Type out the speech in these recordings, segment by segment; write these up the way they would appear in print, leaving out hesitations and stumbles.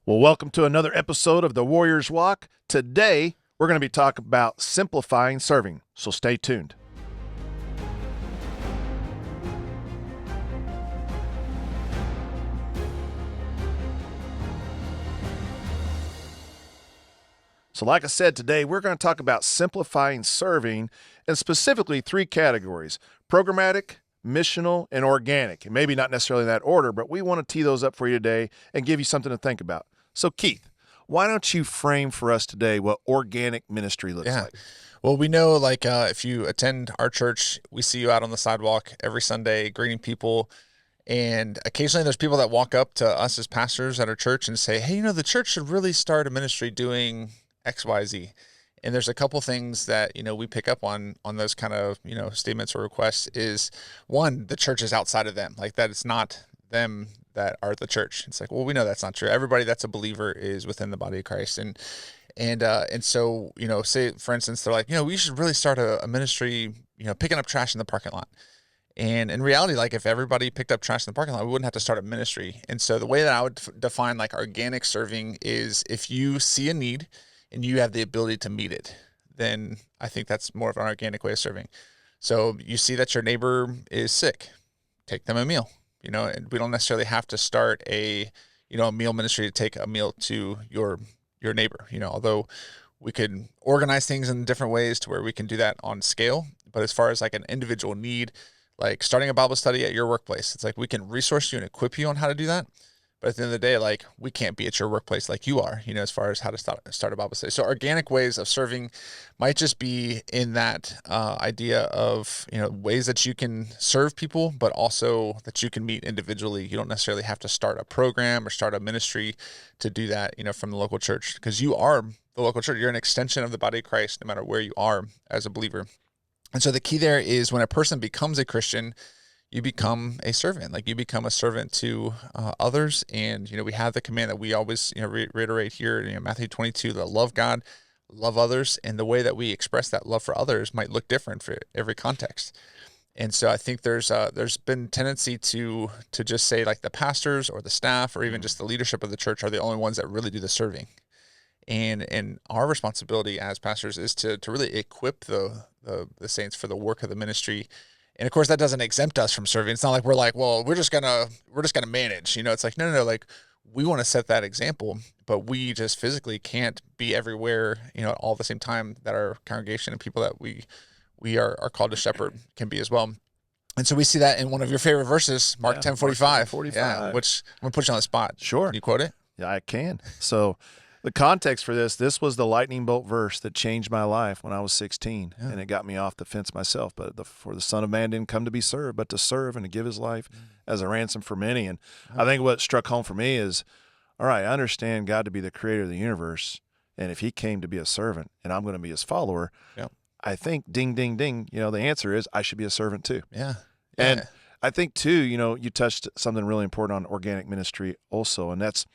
Well, welcome to another episode of the Warriors Walk. Today, we're going to be talking about simplifying serving, so stay tuned. So like I said, today we're going to talk about simplifying serving, and specifically three categories: programmatic, missional, and organic. And maybe not necessarily in that order, but we want to tee those up for you today and give you something to think about. So Keith, why don't you frame for us today what organic ministry looks like? Well, we know if you attend our church, we see you out on the sidewalk every Sunday greeting people. And occasionally there's people that walk up to us as pastors at our church and say, hey, the church should really start a ministry doing X, Y, Z. And there's a couple things that, we pick up on those kind of, statements or requests is, one, the church is outside of them. Like that it's not them that are the church. It's like, well, we know that's not true. Everybody that's a believer is within the body of Christ. And so, say for instance, they're like, we should really start a ministry, picking up trash in the parking lot. And in reality, like if everybody picked up trash in the parking lot, we wouldn't have to start a ministry. And so the way that I would define like organic serving is if you see a need and you have the ability to meet it, then I think that's more of an organic way of serving. So you see that your neighbor is sick, take them a meal. And we don't necessarily have to start a meal ministry to take a meal to your neighbor, although we could organize things in different ways to where we can do that on scale. But as far as like an individual need, like starting a Bible study at your workplace, it's like we can resource you and equip you on how to do that. But at the end of the day, like we can't be at your workplace like you are, as far as how to start a Bible study. So organic ways of serving might just be in that idea of, ways that you can serve people, but also that you can meet individually. You don't necessarily have to start a program or start a ministry to do that, from the local church, because you are the local church. You're an extension of the body of Christ, no matter where you are as a believer. And so the key there is when a person becomes a Christian, you become a servant. Like you become a servant to others. And, we have the command that we always, reiterate here, Matthew 22, that love God, love others. And the way that we express that love for others might look different for every context. And so I think there's been tendency to just say like the pastors or the staff or even just the leadership of the church are the only ones that really do the serving. And our responsibility as pastors is to really equip the saints for the work of the ministry. And of course that doesn't exempt us from serving. It's not like we're like, well, we're just gonna manage, it's like, no, like we want to set that example, but we just physically can't be everywhere, all at the same time that our congregation and people that we are called to shepherd can be as well. And so we see that in one of your favorite verses, Mark 10:45. Yeah, which I'm gonna put you on the spot. Sure. Can you quote it? Yeah, I can. So the context for this was the lightning bolt verse that changed my life when I was 16, and it got me off the fence myself. But for the Son of Man didn't come to be served, but to serve and to give his life as a ransom for many. And I think what struck home for me is, all right, I understand God to be the creator of the universe, and if he came to be a servant and I'm going to be his follower, I think ding, ding, ding, the answer is I should be a servant too. Yeah. And I think too, you touched something really important on organic ministry also, and that's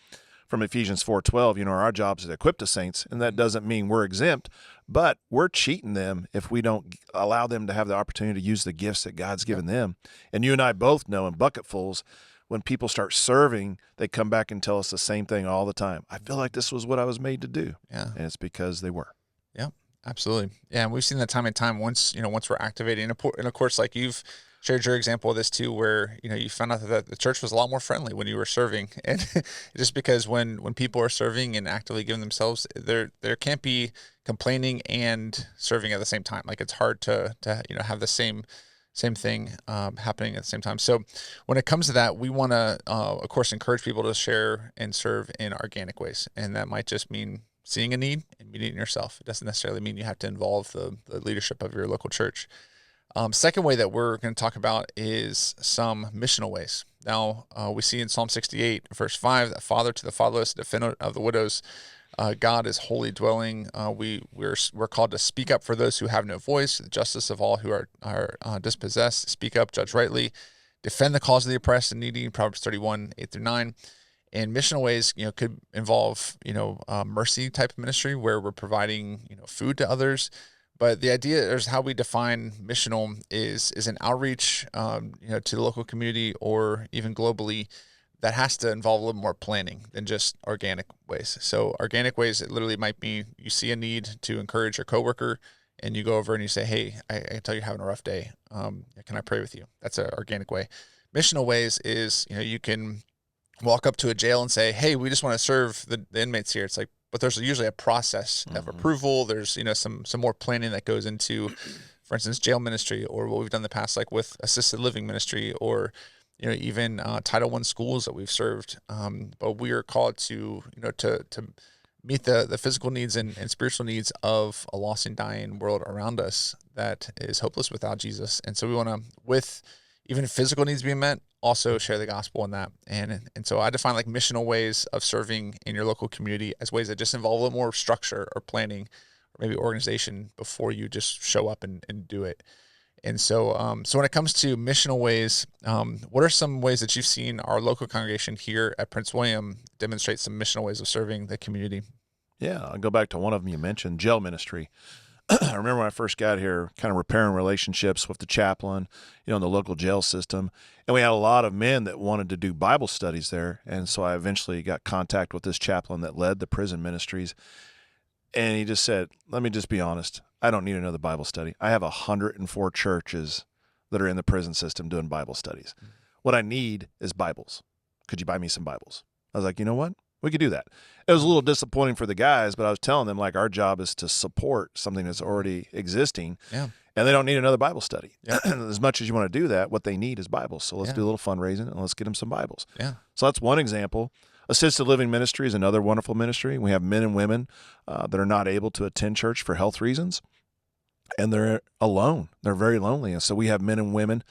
from Ephesians 4:12, our job is to equip the saints, and that doesn't mean we're exempt, but we're cheating them if we don't allow them to have the opportunity to use the gifts that God's given them. And you and I both know in bucketfuls, when people start serving, they come back and tell us the same thing all the time. I feel like this was what I was made to do. Yeah. And it's because they were. Yeah, absolutely. Yeah, and we've seen that time and time once we're activating. And of course, like you've shared your example of this too, where, you found out that the church was a lot more friendly when you were serving. And just because when people are serving and actively giving themselves, there can't be complaining and serving at the same time. Like it's hard to have the same thing happening at the same time. So when it comes to that, we want to, of course, encourage people to share and serve in organic ways. And that might just mean seeing a need and meeting it yourself. It doesn't necessarily mean you have to involve the leadership of your local church. Second way that we're going to talk about is some missional ways. Now, we see in Psalm 68, verse 5, that father to the fatherless, defender of the widows, God is holy dwelling. We're called to speak up for those who have no voice, the justice of all who are dispossessed, speak up, judge rightly, defend the cause of the oppressed and needy, Proverbs 31, 8-9. And missional ways, could involve, mercy type of ministry where we're providing, food to others. But the idea is how we define missional is an outreach, to the local community or even globally that has to involve a little more planning than just organic ways. So organic ways, it literally might be you see a need to encourage your coworker, and you go over and you say, hey, I can tell you're having a rough day. Can I pray with you? That's an organic way. Missional ways is, you can walk up to a jail and say, hey, we just want to serve the inmates here. It's like, but there's usually a process of approval. There's, some more planning that goes into, for instance, jail ministry, or what we've done in the past, like with assisted living ministry, or, even Title I schools that we've served. But we are called to, to meet the physical needs and spiritual needs of a lost and dying world around us that is hopeless without Jesus. And so we want to, with even physical needs being met, also share the gospel in that. And so I define like missional ways of serving in your local community as ways that just involve a little more structure or planning or maybe organization before you just show up and do it. And so, so when it comes to missional ways, what are some ways that you've seen our local congregation here at Prince William demonstrate some missional ways of serving the community? Yeah, I'll go back to one of them you mentioned, jail ministry. I remember when I first got here, kind of repairing relationships with the chaplain, in the local jail system. And we had a lot of men that wanted to do Bible studies there. And so I eventually got contact with this chaplain that led the prison ministries. And he just said, let me just be honest. I don't need another Bible study. I have 104 churches that are in the prison system doing Bible studies. What I need is Bibles. Could you buy me some Bibles? I was like, you know what? We could do that. It was a little disappointing for the guys, but I was telling them, like, our job is to support something that's already existing. Yeah. And they don't need another Bible study. Yeah. As much as you want to do that, what they need is Bibles. So let's do a little fundraising and let's get them some Bibles. Yeah. So that's one example. Assisted living ministry is another wonderful ministry. We have men and women that are not able to attend church for health reasons, and they're alone. They're very lonely. And so we have men and women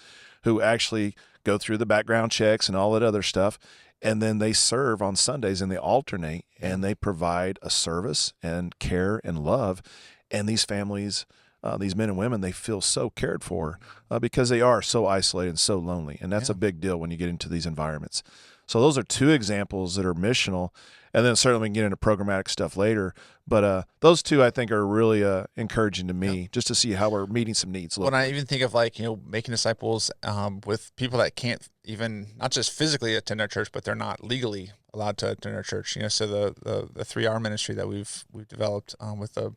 who actually go through the background checks and all that other stuff, and then they serve on Sundays, and they alternate, and they provide a service and care and love. And these families, these men and women, they feel so cared for because they are so isolated and so lonely. And that's a big deal when you get into these environments. So those are two examples that are missional. And then certainly we can get into programmatic stuff later. But those two, I think, are really encouraging to me, just to see how we're meeting some needs. When I even think of making disciples with people that can't even, not just physically attend our church, but they're not legally allowed to attend our church. So the 3R ministry that we've developed with the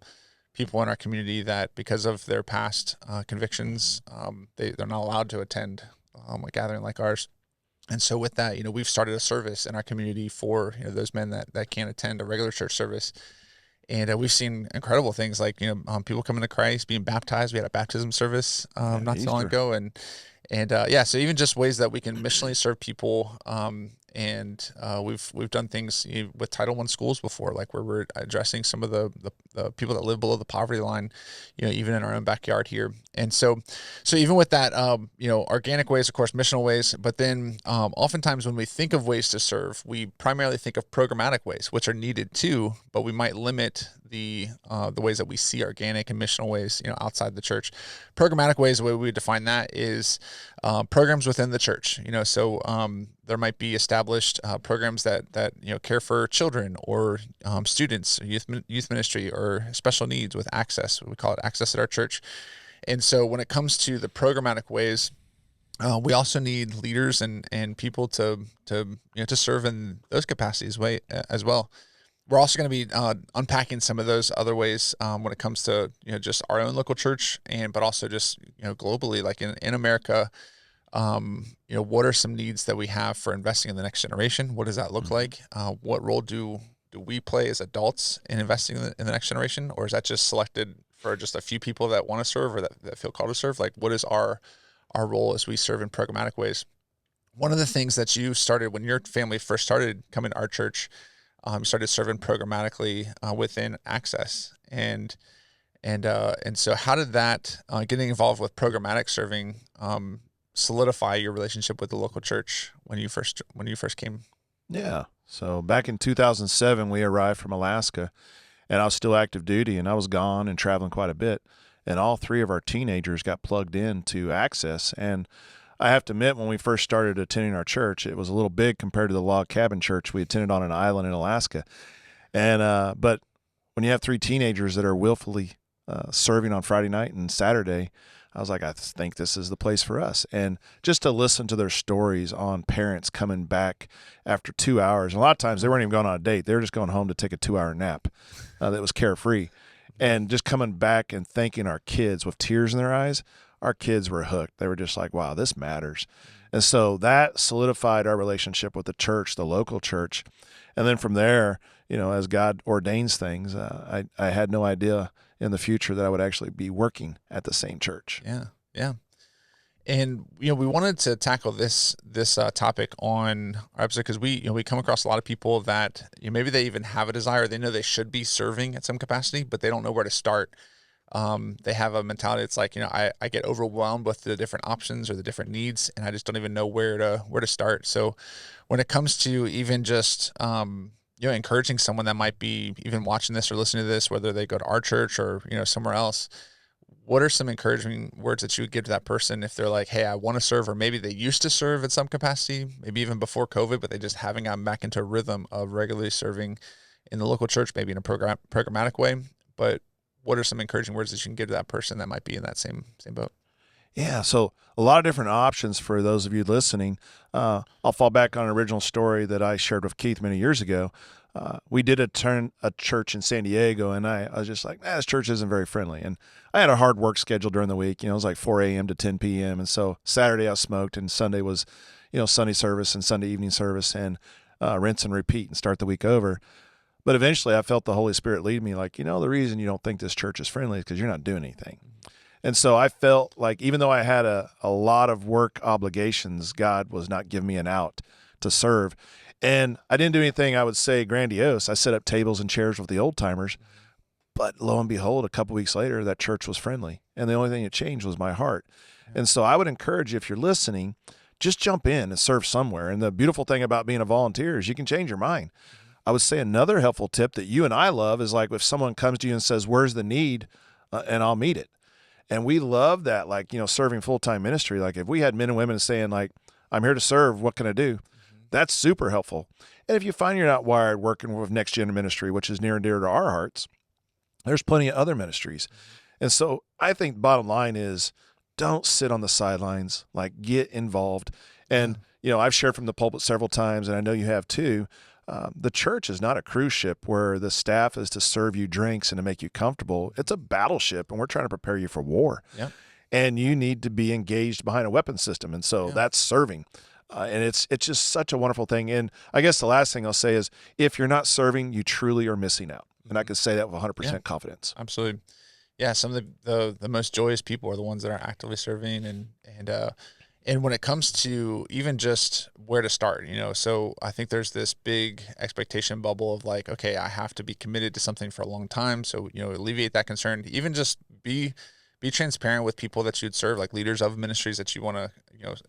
people in our community that because of their past convictions, they're not allowed to attend a gathering like ours. And so with that, we've started a service in our community for, those men that can't attend a regular church service. And we've seen incredible things like, people coming to Christ, being baptized. We had a baptism service not so long ago. And so even just ways that we can missionally serve people. And we've done things with Title I schools before, like where we're addressing some of the people that live below the poverty line, even in our own backyard here. And so even with that, organic ways, of course, missional ways, but then oftentimes when we think of ways to serve, we primarily think of programmatic ways, which are needed too, but we might limit the ways that we see organic and missional ways, outside the church. Programmatic ways, the way we define that is programs within the church. So there might be established programs that care for children or students, youth ministry, or special needs with access. We call it access at our church. And so when it comes to the programmatic ways, we also need leaders and people to serve in those capacities as well. We're also going to be unpacking some of those other ways when it comes to just our own local church, but also just globally, like in America. What are some needs that we have for investing in the next generation? What does that look like? What role do we play as adults in investing in the next generation, or is that just selected for just a few people that want to serve or that feel called to serve? Like, what is our role as we serve in programmatic ways? One of the things that you started when your family first started coming to our church, you started serving programmatically within Access, and so how did that getting involved with programmatic serving solidify your relationship with the local church when you first came? Yeah. So back in 2007, we arrived from Alaska, and I was still active duty, and I was gone and traveling quite a bit. And all three of our teenagers got plugged into Access. And I have to admit, when we first started attending our church, it was a little big compared to the log cabin church we attended on an island in Alaska. And but when you have three teenagers that are willfully serving on Friday night and Saturday, I was like, I think this is the place for us. And just to listen to their stories on parents coming back after 2 hours. A lot of times they weren't even going on a date. They were just going home to take a 2-hour nap that was carefree. And just coming back and thanking our kids with tears in their eyes, our kids were hooked. They were just like, wow, this matters. And so that solidified our relationship with the church, the local church. And then from there, as God ordains things, I had no idea in the future that I would actually be working at the same church. Yeah. Yeah. And, we wanted to tackle this topic on our episode because we come across a lot of people that maybe they even have a desire. They know they should be serving at some capacity, but they don't know where to start. They have a mentality. It's like, I get overwhelmed with the different options or the different needs, and I just don't even know where to start. So when it comes to even just, encouraging someone that might be even watching this or listening to this, whether they go to our church or, somewhere else, what are some encouraging words that you would give to that person if they're like, hey, I want to serve, or maybe they used to serve at some capacity, maybe even before COVID, but they just haven't gotten back into a rhythm of regularly serving in the local church, maybe in a programmatic way. But what are some encouraging words that you can give to that person that might be in that same boat? Yeah, so a lot of different options for those of you listening. I'll fall back on an original story that I shared with Keith many years ago. We did a church in San Diego, and I was just like, this church isn't very friendly. And I had a hard work schedule during the week. It was like 4 a.m. to 10 p.m. And so Saturday I smoked, and Sunday was, Sunday service and Sunday evening service, and rinse and repeat and start the week over. But eventually I felt the Holy Spirit lead me like, the reason you don't think this church is friendly is because you're not doing anything. And so I felt like even though I had a lot of work obligations, God was not giving me an out to serve. And I didn't do anything, I would say, grandiose. I set up tables and chairs with the old timers. But lo and behold, a couple weeks later, that church was friendly. And the only thing that changed was my heart. And so I would encourage you, if you're listening, just jump in and serve somewhere. And the beautiful thing about being a volunteer is you can change your mind. I would say another helpful tip that you and I love is like if someone comes to you and says, where's the need? And I'll meet it. And we love that, like, serving full-time ministry. Like if we had men and women saying like, I'm here to serve, what can I do? That's super helpful. And if you find you're not wired working with Next Gen Ministry, which is near and dear to our hearts, there's plenty of other ministries. And so I think the bottom line is don't sit on the sidelines, like get involved. And, I've shared from the pulpit several times, and I know you have too. The church is not a cruise ship where the staff is to serve you drinks and to make you comfortable. It's a battleship, and we're trying to prepare you for war. Yeah. And you need to be engaged behind a weapon system. And so that's serving. And it's just such a wonderful thing. And I guess the last thing I'll say is if you're not serving, you truly are missing out. And I can say that with 100% confidence. Absolutely. Yeah. Some of the most joyous people are the ones that are actively serving. And when it comes to even just where to start, so I think there's this big expectation bubble of like, okay, I have to be committed to something for a long time. So, alleviate that concern, even just be transparent with people that you'd serve, like leaders of ministries that you want to,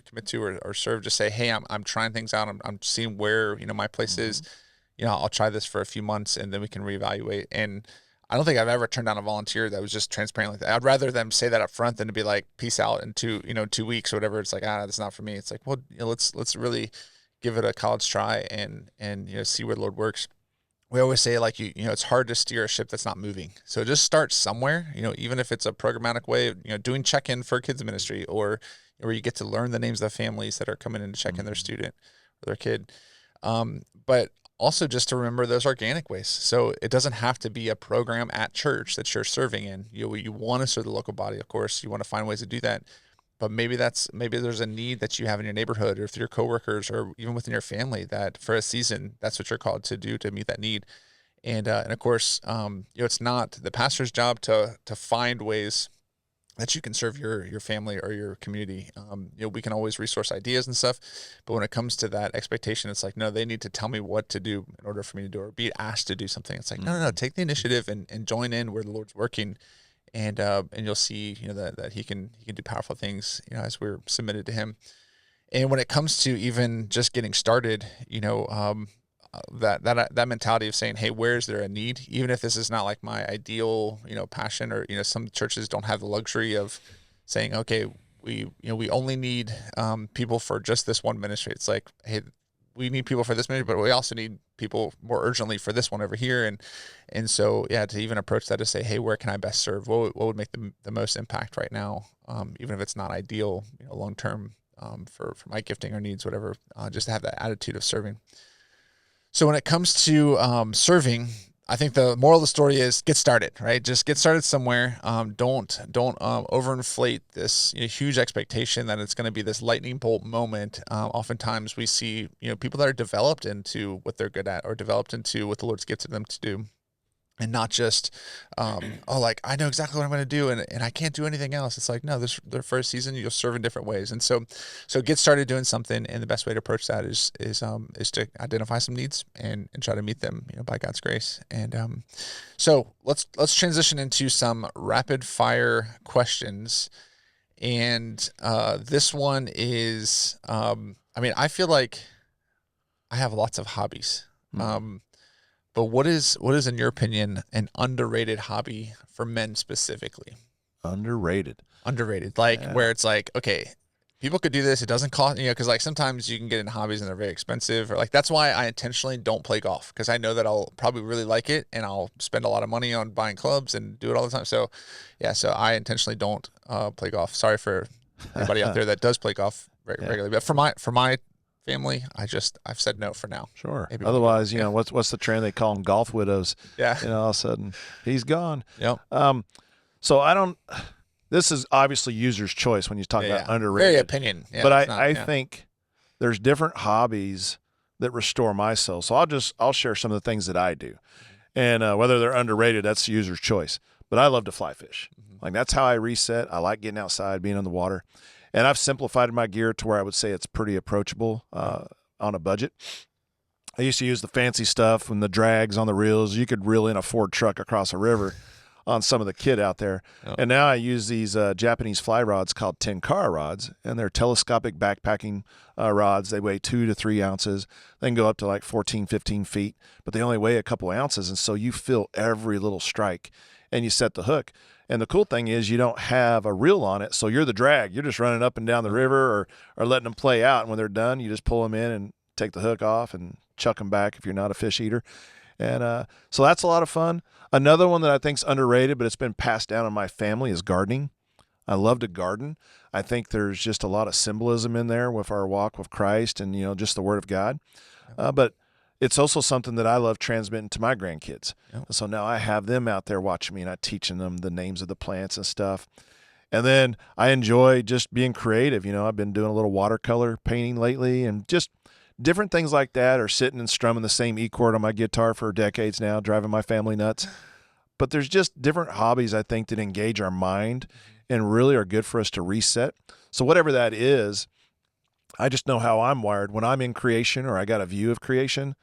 commit to or serve. Just say, hey, I'm trying things out. I'm seeing where, my place is, I'll try this for a few months and then we can reevaluate. And I don't think I've ever turned down a volunteer that was just transparent like that. I'd rather them say that up front than to be like, peace out in 2 weeks or whatever. It's like, that's not for me. It's like, well, let's really give it a college try and see where the Lord works. We always say like, it's hard to steer a ship that's not moving. So just start somewhere, even if it's a programmatic way, doing check-in for kids ministry or where you get to learn the names of the families that are coming in to check in their student or their kid. But also just to remember those organic ways. So it doesn't have to be a program at church that you're serving in. You want to serve the local body, of course. You want to find ways to do that. But maybe there's a need that you have in your neighborhood or with your coworkers or even within your family that for a season, that's what you're called to do to meet that need. And of course, it's not the pastor's job to find ways that you can serve your family or your community. We can always resource ideas and stuff, but when it comes to that expectation, it's like, no, they need to tell me what to do in order for me to do or be asked to do something. It's like, no, take the initiative and join in where the Lord's working. And you'll see, that he can do powerful things, as we're submitted to him. And when it comes to even just getting started, that mentality of saying, hey, where is there a need? Even if this is not like my ideal, passion or, some churches don't have the luxury of saying, okay, we only need people for just this one ministry. It's like, hey, we need people for this mission, but we also need people more urgently for this one over here. And so, yeah, to even approach that to say, hey, where can I best serve? What would make the most impact right now? Even if it's not ideal, long-term, for my gifting or needs, whatever, just to have that attitude of serving. So when it comes to serving, I think the moral of the story is get started, right? Just get started somewhere. Don't overinflate this huge expectation that it's going to be this lightning bolt moment. Oftentimes we see people that are developed into what they're good at or developed into what the Lord's gifted them to do. And not just, like, I know exactly what I'm going to do, and I can't do anything else. It's like, no, their first season, you'll serve in different ways. And so get started doing something, and the best way to approach that is to identify some needs and try to meet them, by God's grace. And so let's transition into some rapid fire questions. And this one is, I feel like I have lots of hobbies. But what is in your opinion an underrated hobby for men specifically? Underrated, where it's like, okay, people could do this. It doesn't cost, because like sometimes you can get in hobbies and they're very expensive, or like that's why I intentionally don't play golf, because I know that I'll probably really like it and I'll spend a lot of money on buying clubs and do it all the time. So I intentionally don't play golf. Sorry for anybody out there that does play golf regularly, but for my family, I've said no for now. Sure. Maybe otherwise, what's the trend? They call them golf widows. Yeah. All of a sudden he's gone. Yep. So this is obviously user's choice when you talk about underrated. Very opinion. Yeah, but I think there's different hobbies that restore my soul. So I'll share some of the things that I do, and whether they're underrated, that's user's choice. But I love to fly fish. Like that's how I reset. I like getting outside, being on the water. And I've simplified my gear to where I would say it's pretty approachable on a budget. I used to use the fancy stuff and the drags on the reels. You could reel in a Ford truck across a river on some of the kit out there. Oh. And now I use these Japanese fly rods called tenkara rods, and they're telescopic backpacking rods. They weigh 2 to 3 ounces. They can go up to like 14, 15 feet, but they only weigh a couple ounces. And so you feel every little strike and you set the hook. And the cool thing is you don't have a reel on it, so you're the drag. You're just running up and down the river or letting them play out. And when they're done, you just pull them in and take the hook off and chuck them back if you're not a fish eater. And so that's a lot of fun. Another one that I think is underrated, but it's been passed down in my family, is gardening. I love to garden. I think there's just a lot of symbolism in there with our walk with Christ and, just the Word of God. But it's also something that I love transmitting to my grandkids. Yep. So now I have them out there watching me and I'm teaching them the names of the plants and stuff. And then I enjoy just being creative. I've been doing a little watercolor painting lately and just different things like that, or sitting and strumming the same E chord on my guitar for decades now, driving my family nuts. But there's just different hobbies, I think, that engage our mind and really are good for us to reset. So whatever that is, I just know how I'm wired. When I'm in creation or I got a view of creation,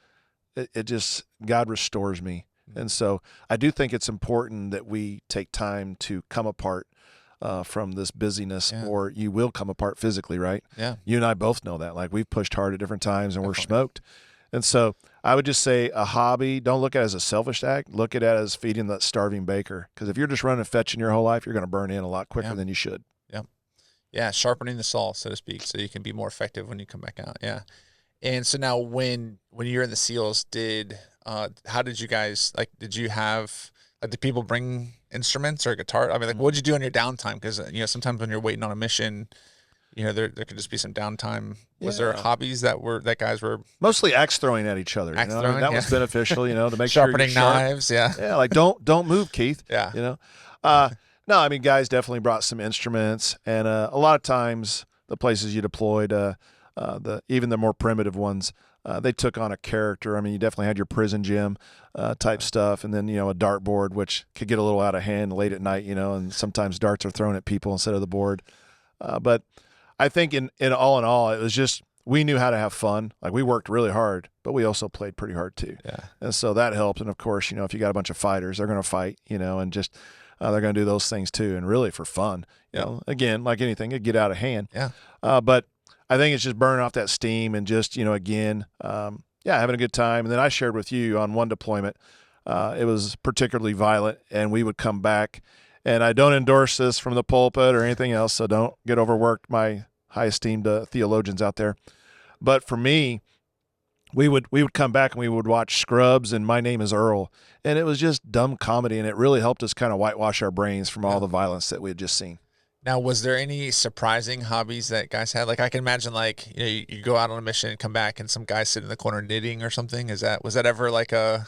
it just, God restores me. And so I do think it's important that we take time to come apart from this busyness, or you will come apart physically, right? Yeah. You and I both know that. Like, we've pushed hard at different times and we're smoked. And so I would just say a hobby, don't look at it as a selfish act. Look at it as feeding that starving baker. Because if you're just running and fetching your whole life, you're going to burn in a lot quicker than you should. Yeah. Yeah. Sharpening the saw, so to speak, so you can be more effective when you come back out. Yeah. And so now when you're in the SEALs, how did you guys, did you have, did people bring instruments or guitar? I mean, what did you do on your downtime? Because, sometimes when you're waiting on a mission, there could just be some downtime. Was there hobbies that guys were? Mostly axe throwing at each other. Throwing, that was beneficial, to make sharpening sure you're knives. Yeah. Yeah. Like, don't move, Keith. Yeah. No, I mean, guys definitely brought some instruments, and a lot of times the places you deployed, even the more primitive ones, they took on a character. I mean, you definitely had your prison gym type stuff, and then, a dartboard, which could get a little out of hand late at night, and sometimes darts are thrown at people instead of the board. But I think in all, it was just, we knew how to have fun. Like, we worked really hard, but we also played pretty hard too. Yeah. And so that helped. And of course, if you got a bunch of fighters, they're going to fight, and just, they're going to do those things too. And really for fun, again, like anything, it get out of hand. Yeah. But I think it's just burning off that steam and just, again, having a good time. And then I shared with you on one deployment, it was particularly violent, and we would come back. And I don't endorse this from the pulpit or anything else, so don't get overworked, my high esteemed theologians out there. But for me, we would come back and we would watch Scrubs and My Name is Earl, and it was just dumb comedy, and it really helped us kind of whitewash our brains from all the violence that we had just seen. Now, was there any surprising hobbies that guys had? Like, I can imagine, like, you go out on a mission and come back, and some guy sit in the corner knitting or something. Was that ever like a?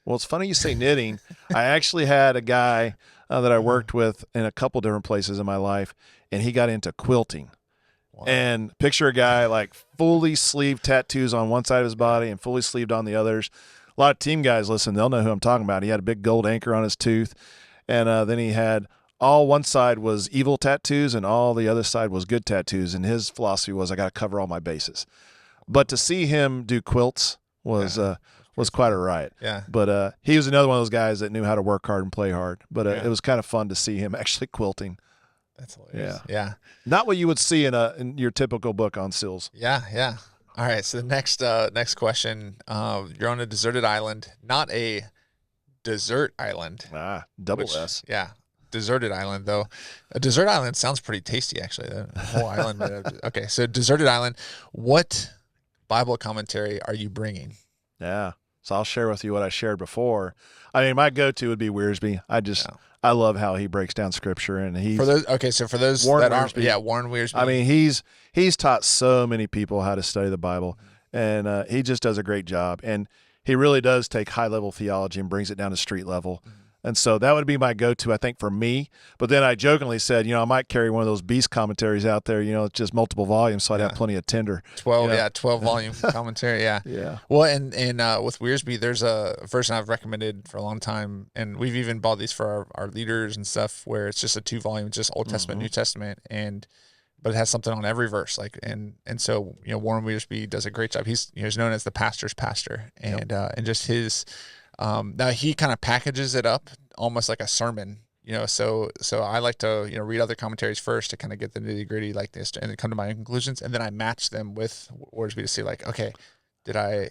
Well, it's funny you say knitting. I actually had a guy that I worked with in a couple different places in my life, and he got into quilting. Wow. And picture a guy like fully sleeved tattoos on one side of his body and fully sleeved on the others. A lot of team guys listen, they'll know who I'm talking about. He had a big gold anchor on his tooth, and then he had all one side was evil tattoos and all the other side was good tattoos. And his philosophy was, I got to cover all my bases. But to see him do quilts was quite a riot. Yeah. But he was another one of those guys that knew how to work hard and play hard. But it was kind of fun to see him actually quilting. That's hilarious. Yeah. Not what you would see in your typical book on SEALs. Yeah. All right. So the next question. You're on a deserted island, not a desert island. Double S. Yeah. Deserted island, though. A desert island sounds pretty tasty, actually. The whole island. Okay. So deserted island. What Bible commentary are you bringing? Yeah. So I'll share with you what I shared before. I mean, my go-to would be Wiersbe. I love how he breaks down scripture, and for those Warren that aren't, Wiersbe. Warren Wiersbe. I mean, he's taught so many people how to study the Bible, and he just does a great job. And he really does take high-level theology and brings it down to street level. And so that would be my go-to, I think, for me. But then I jokingly said, I might carry one of those beast commentaries out there, it's just multiple volumes, so I'd have plenty of tinder. 12 volume commentary, yeah. Yeah. Well, and with Wiersbe, there's a version I've recommended for a long time, and we've even bought these for our leaders and stuff, where it's just a 2-volume, just Old Testament, New Testament, but it has something on every verse. And so, Warren Wiersbe does a great job. He's known as the pastor's pastor, and just his. Now he kind of packages it up almost like a sermon, so I like to, read other commentaries first to kind of get the nitty gritty like this and then come to my own conclusions. And then I match them with Wiersbe to see like, okay, did I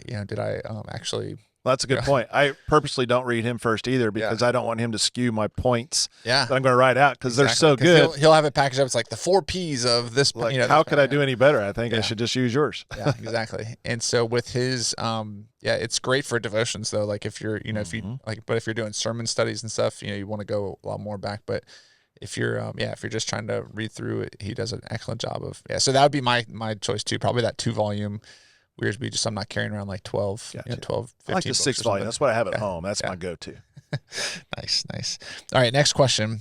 actually. Well, that's a good point. I purposely don't read him first either because I don't want him to skew my points that I'm going to write out because they're so good. He'll have it packaged up. It's like the 4 P's of this. Like, how could I do any better? I think I should just use yours. Yeah, exactly. And so with his, it's great for devotions though. Like if you're, but if you're doing sermon studies and stuff, you want to go a lot more back. But if you're, if you're just trying to read through it, he does an excellent job of. Yeah. So that would be my choice too. Probably that 2-volume. Wiersbe, just I'm not carrying around like 12, gotcha. 12, 15 I like the 6-volume. That's what I have at home. That's my go-to. Nice. All right, next question.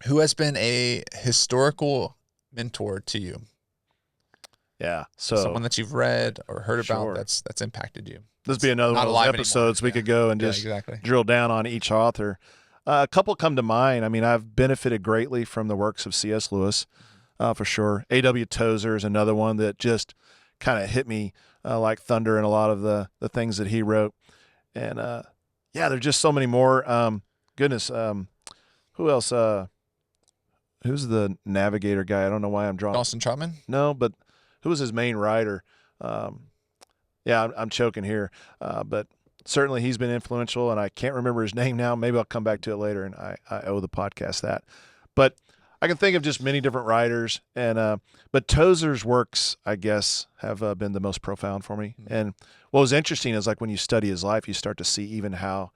Who has been a historical mentor to you? Yeah, so someone that you've read or heard about that's impacted you. This would be another one of those episodes we could go and just drill down on each author. A couple come to mind. I mean, I've benefited greatly from the works of C.S. Lewis, for sure. A.W. Tozer is another one that just kind of hit me like thunder in a lot of the things that he wrote. And there's just so many more. Who else? Who's the navigator guy? I don't know why I'm drawing. Dawson Trotman? No, but who was his main writer? I'm choking here. But certainly he's been influential, and I can't remember his name now. Maybe I'll come back to it later, and I owe the podcast that. But I can think of just many different writers, and but Tozer's works, I guess, have been the most profound for me. Mm-hmm. And what was interesting is like when you study his life, you start to see even how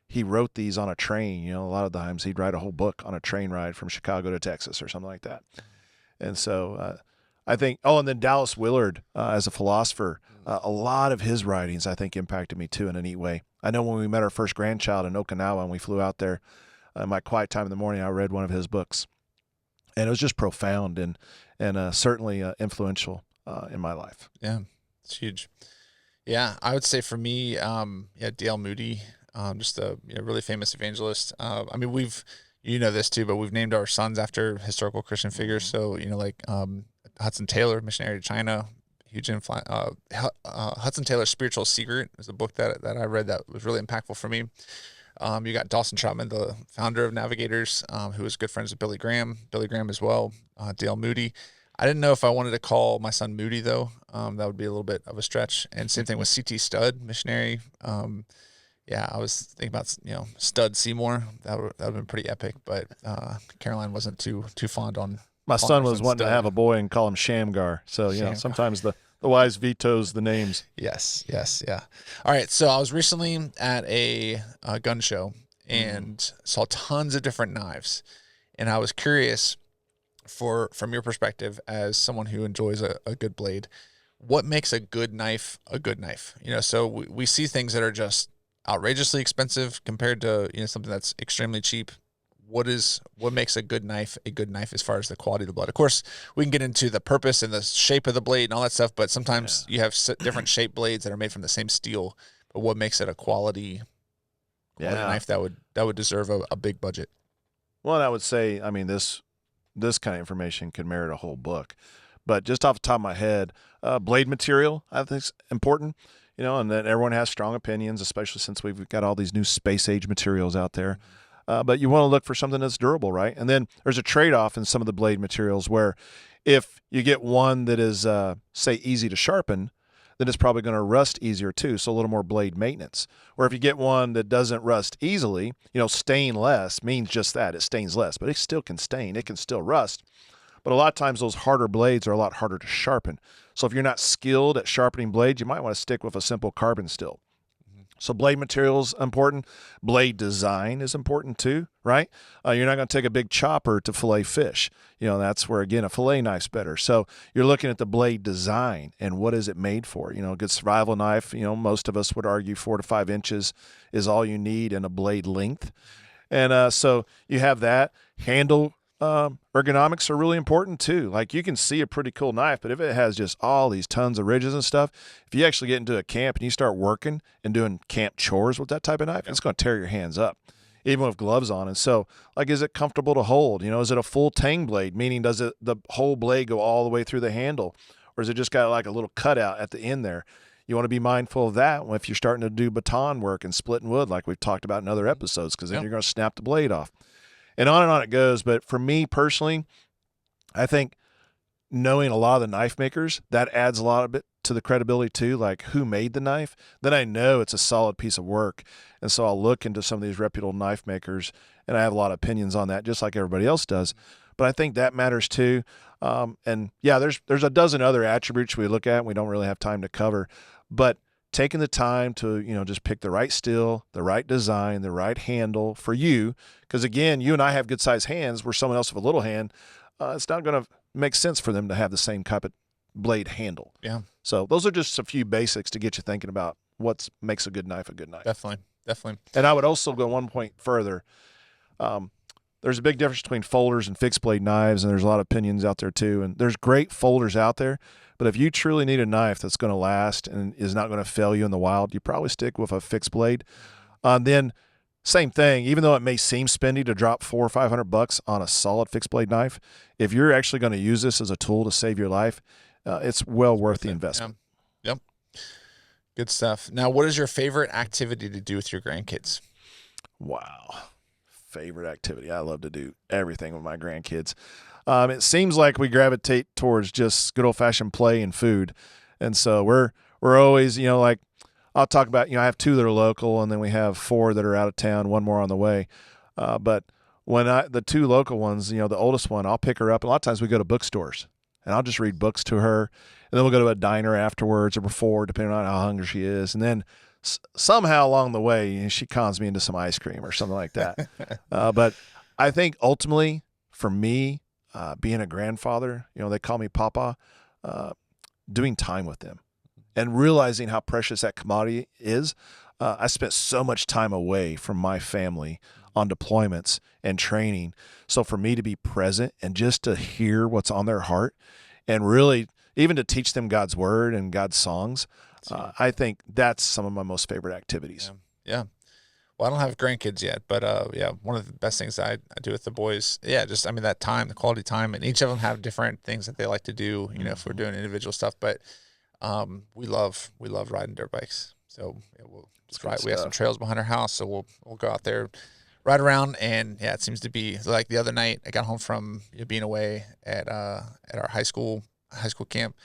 he wrote these on a train. A lot of times he'd write a whole book on a train ride from Chicago to Texas or something like that. And so I think, and then Dallas Willard as a philosopher, a lot of his writings I think impacted me too in a neat way. I know when we met our first grandchild in Okinawa and we flew out there, in my quiet time in the morning, I read one of his books. And it was just profound and certainly influential in my life. Yeah, it's huge. Yeah, I would say for me, D.L. Moody, just a really famous evangelist. I mean, we've this too, but we've named our sons after historical Christian figures. So like Hudson Taylor, missionary to China, huge influence. Hudson Taylor's Spiritual Secret is a book that I read that was really impactful for me. You got Dawson Trotman, the founder of Navigators, who was good friends with Billy Graham as well, D.L. Moody. I didn't know if I wanted to call my son Moody, though. That would be a little bit of a stretch. And same thing with C.T. Studd, missionary. I was thinking about, Studd Seymour. That would have been pretty epic, but Caroline wasn't too fond on. My son was wanting to have a boy and call him Shamgar. So, sometimes the The wise vetoes the names. Yes. Yeah. All right. So I was recently at a gun show and saw tons of different knives, and I was curious from your perspective as someone who enjoys a good blade, what makes a good knife a good knife? So we see things that are just outrageously expensive compared to something that's extremely cheap. What makes a good knife as far as the quality of the blade? Of course, we can get into the purpose and the shape of the blade and all that stuff, but sometimes you have different shaped blades that are made from the same steel. But what makes it a quality knife that would deserve a big budget? Well, I would say, I mean, this kind of information could merit a whole book, but just off the top of my head, blade material I think is important. And that everyone has strong opinions, especially since we've got all these new space age materials out there. But you want to look for something that's durable, right? And then there's a trade-off in some of the blade materials where if you get one that is, say, easy to sharpen, then it's probably going to rust easier too, so a little more blade maintenance. Or if you get one that doesn't rust easily, stain less means just that. It stains less, but it still can stain. It can still rust. But a lot of times those harder blades are a lot harder to sharpen. So if you're not skilled at sharpening blades, you might want to stick with a simple carbon steel. So blade material is important. Blade design is important too, right? You're not going to take a big chopper to fillet fish. That's where, again, a fillet knife's better. So you're looking at the blade design and what is it made for? A good survival knife, most of us would argue 4 to 5 inches is all you need in a blade length. And so you have that. Handle ergonomics are really important too. Like you can see a pretty cool knife, but if it has just all these tons of ridges and stuff, if you actually get into a camp and you start working and doing camp chores with that type of knife, it's going to tear your hands up, even with gloves on. And so, like, is it comfortable to hold? Is it a full tang blade, meaning does the whole blade go all the way through the handle, or is it just got like a little cutout at the end there? You want to be mindful of that if you're starting to do baton work and splitting wood, like we've talked about in other episodes, because then you're going to snap the blade off. And on it goes. But for me personally, I think knowing a lot of the knife makers, that adds a lot of it to the credibility too, like who made the knife. Then I know it's a solid piece of work. And so I'll look into some of these reputable knife makers, and I have a lot of opinions on that, just like everybody else does. But I think that matters too. And yeah, there's a dozen other attributes we look at and we don't really have time to cover. But taking the time to, just pick the right steel, the right design, the right handle for you. Because again, you and I have good sized hands where someone else with a little hand, it's not going to make sense for them to have the same type of blade handle. Yeah. So those are just a few basics to get you thinking about what makes a good knife a good knife. Definitely. And I would also go one point further. There's a big difference between folders and fixed blade knives, and there's a lot of opinions out there too. And there's great folders out there, but if you truly need a knife that's going to last and is not going to fail you in the wild, you probably stick with a fixed blade. Then same thing, even though it may seem spendy to drop $400 or $500 on a solid fixed blade knife, if you're actually going to use this as a tool to save your life, it's well worth the investment. Yep. Good stuff. Now, what is your favorite activity to do with your grandkids? Wow. Favorite activity. I love to do everything with my grandkids. It seems like we gravitate towards just good old fashioned play and food. And so we're always, like I'll talk about, I have 2 that are local and then we have 4 that are out of town, 1 more on the way. But when the 2 local ones, the oldest one, I'll pick her up. A lot of times we go to bookstores and I'll just read books to her, and then we'll go to a diner afterwards or before, depending on how hungry she is. And then somehow along the way, she cons me into some ice cream or something like that. But I think ultimately for me, being a grandfather, they call me Papa, doing time with them and realizing how precious that commodity is. I spent so much time away from my family on deployments and training. So for me to be present and just to hear what's on their heart and really even to teach them God's word and God's songs, I think that's some of my most favorite activities. Yeah. Well, I don't have grandkids yet, but one of the best things I do with the boys, that time, the quality time, and each of them have different things that they like to do, if we're doing individual stuff, but we love riding dirt bikes. So we'll just ride. We have some trails behind our house, so we'll go out there, ride around, and it seems to be like the other night I got home from being away at our high school camp,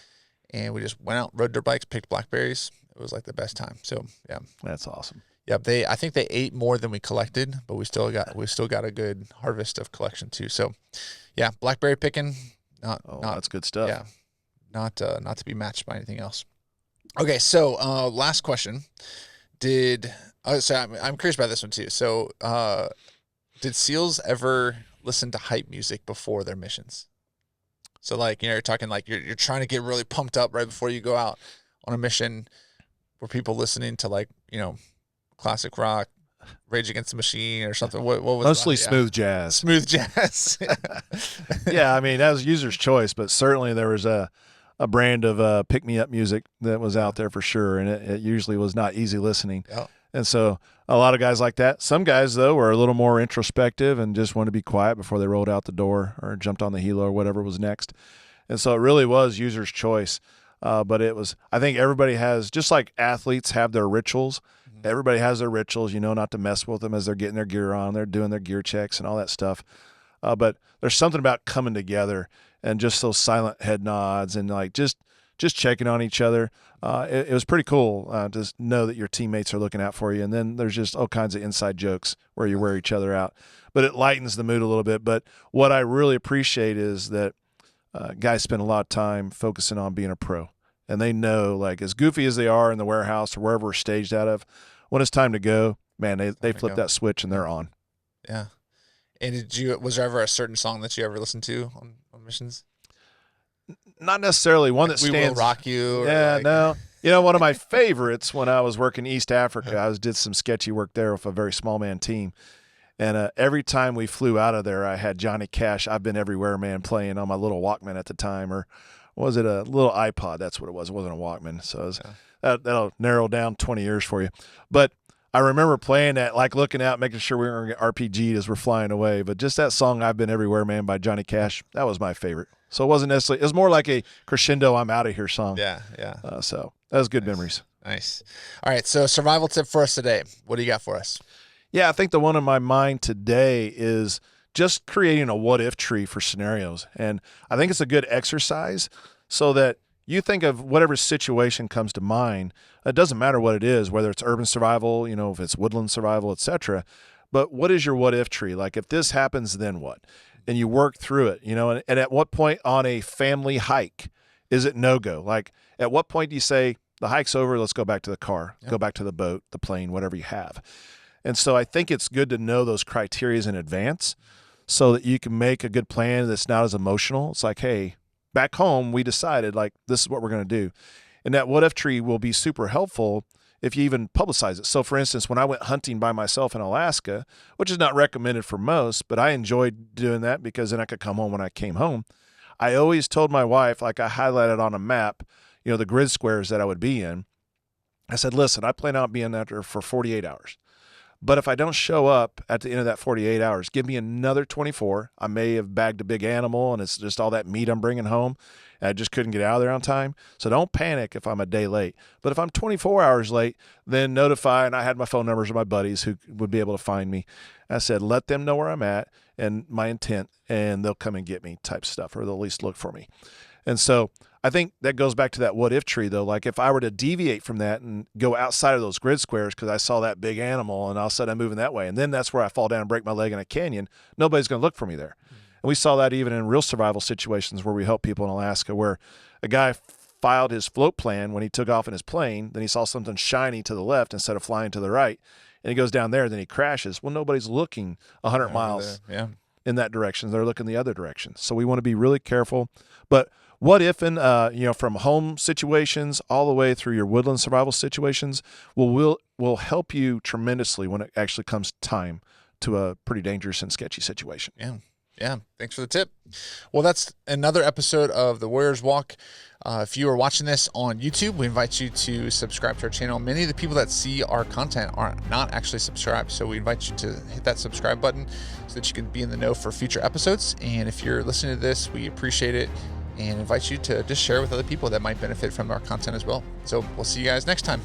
and we just went out, rode dirt bikes, picked blackberries. It was like the best time. So yeah, that's awesome. Yep, I think they ate more than we collected, but we still got a good harvest of collection too. So, yeah, blackberry picking, not that's good stuff. Yeah, not to be matched by anything else. Okay, so last question. I'm curious about this one too. So did SEALs ever listen to hype music before their missions? So like, you're talking like you're trying to get really pumped up right before you go out on a mission. Were people listening to like, classic rock, Rage Against the Machine or something? What was mostly that? smooth jazz? Smooth jazz. Yeah, I mean, that was user's choice, but certainly there was a brand of pick-me-up music that was out there for sure, and it usually was not easy listening. Yeah. And so a lot of guys like that. Some guys, though, were a little more introspective and just wanted to be quiet before they rolled out the door or jumped on the helo or whatever was next. And so it really was user's choice. But it was, I think everybody has, just like athletes have their rituals, everybody has their rituals, not to mess with them as they're getting their gear on, they're doing their gear checks and all that stuff. But there's something about coming together and just those silent head nods and like just checking on each other. It was pretty cool to know that your teammates are looking out for you. And then there's just all kinds of inside jokes where you wear each other out. But it lightens the mood a little bit. But what I really appreciate is that guys spend a lot of time focusing on being a pro. And they know, like, as goofy as they are in the warehouse or wherever we're staged out of, when it's time to go, man, they flip that switch and they're on. Yeah. And was there ever a certain song that you ever listened to on missions? Not necessarily one that stands. We Will Rock You. Yeah, no. One of my favorites when I was working East Africa, I did some sketchy work there with a very small man team. And every time we flew out of there, I had Johnny Cash, I've Been Everywhere, Man, playing on my little Walkman at the time. Or was it a little iPod? That's what it was. It wasn't a Walkman. So that'll narrow down 20 years for you. But I remember playing that, like looking out, making sure we weren't going to get RPG'd as we're flying away. But just that song, I've Been Everywhere, Man, by Johnny Cash, that was my favorite. So it wasn't necessarily, it was more like a crescendo, I'm out of here song. Yeah. So that was good memories. Nice. All right. So survival tip for us today. What do you got for us? Yeah, I think the one in my mind today is just creating a what-if tree for scenarios. And I think it's a good exercise so that you think of whatever situation comes to mind. It doesn't matter what it is, whether it's urban survival, if it's woodland survival, etc. But what is your what-if tree? Like, if this happens, then what? And you work through it, and at what point on a family hike is it no-go? Like, at what point do you say, the hike's over, let's go back to the car, go back to the boat, the plane, whatever you have. And so I think it's good to know those criteria in advance so that you can make a good plan that's not as emotional. It's like, hey, back home, we decided, like, this is what we're going to do. And that what-if tree will be super helpful if you even publicize it. So, for instance, when I went hunting by myself in Alaska, which is not recommended for most, but I enjoyed doing that because then I could come home when I came home. I always told my wife, like I highlighted on a map, the grid squares that I would be in. I said, listen, I plan on being out there for 48 hours. But if I don't show up at the end of that 48 hours, give me another 24. I may have bagged a big animal and it's just all that meat I'm bringing home. And I just couldn't get out of there on time. So don't panic if I'm a day late. But if I'm 24 hours late, then notify. And I had my phone numbers of my buddies who would be able to find me. I said, let them know where I'm at and my intent, and they'll come and get me type stuff, or they'll at least look for me. And so I think that goes back to that what-if tree, though. Like, if I were to deviate from that and go outside of those grid squares because I saw that big animal and all of a sudden I'm moving that way, and then that's where I fall down and break my leg in a canyon, nobody's going to look for me there. And we saw that even in real survival situations where we help people in Alaska, where a guy filed his float plan when he took off in his plane, then he saw something shiny to the left instead of flying to the right, and he goes down there, then he crashes. Well, nobody's looking 100 miles in that direction. They're looking the other direction. So we want to be really careful. But what if in, from home situations all the way through your woodland survival situations will help you tremendously when it actually comes time to a pretty dangerous and sketchy situation. Yeah. Thanks for the tip. Well, that's another episode of the Warriors Walk. If you are watching this on YouTube, we invite you to subscribe to our channel. Many of the people that see our content are not actually subscribed, so we invite you to hit that subscribe button so that you can be in the know for future episodes. And if you're listening to this, we appreciate it and invite you to just share with other people that might benefit from our content as well. So we'll see you guys next time.